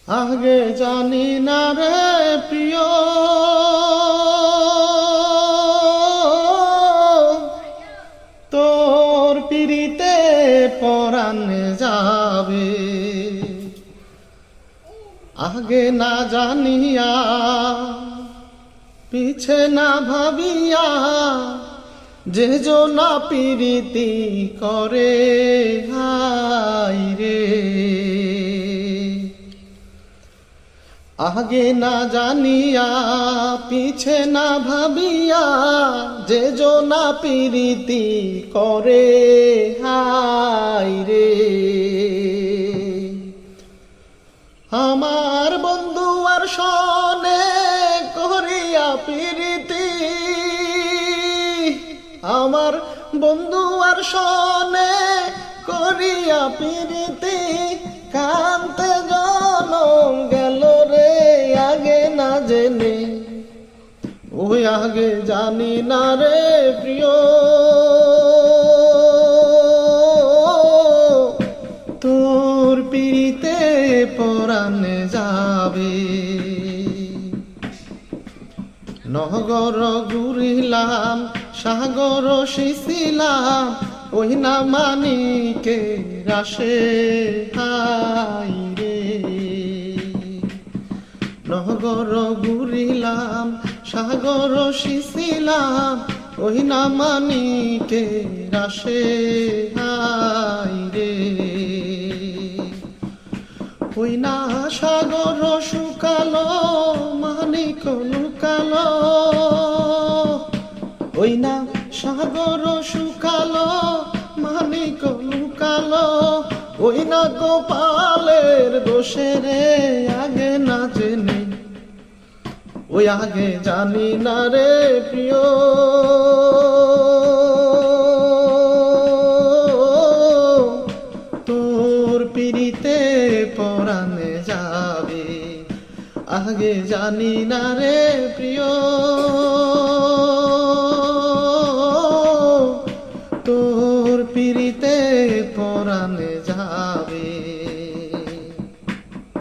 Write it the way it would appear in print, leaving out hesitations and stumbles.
আগে জানি না রে প্রিয়, তোর পিরিতে পরাণ যাবে। আগে না জানিয়া পিছে না ভাবিয়া যে জনা পিরিতি করে হাই রে। আগে না জানিয়া পিছে না ভাবিয়া যে জনা পিরিতি করে হাই রে। আমার বন্ধু আর সনে করিয়া পিরিতি, আমার বন্ধু আর সনে করিয়া পিরিতি, কান্তে জনম গেল রে আগে না জেনে। ওই আগে জানি না রে প্রিয়, তোর পিরিতে পরাণ যাবে। নগর ঘুরিলাম সাগর শিছিলাম, ওই না মানিকে রাশে হাই রে। নগর ঘুরিলাম সাগর শিছিলাম, ওই না মানিকে রাশে হাই রে। ওই না সাগর শুকালো মানিক লুকালো, ওই না সাগর শুকালো মানিক লুকালো, ওই না গোপালের দোষে রে আগে না জেনে। ওই আগে জানি না রে প্রিয়, তোর পিরিতে পরাণ যাবে। আগে জানি না রে প্রিয়।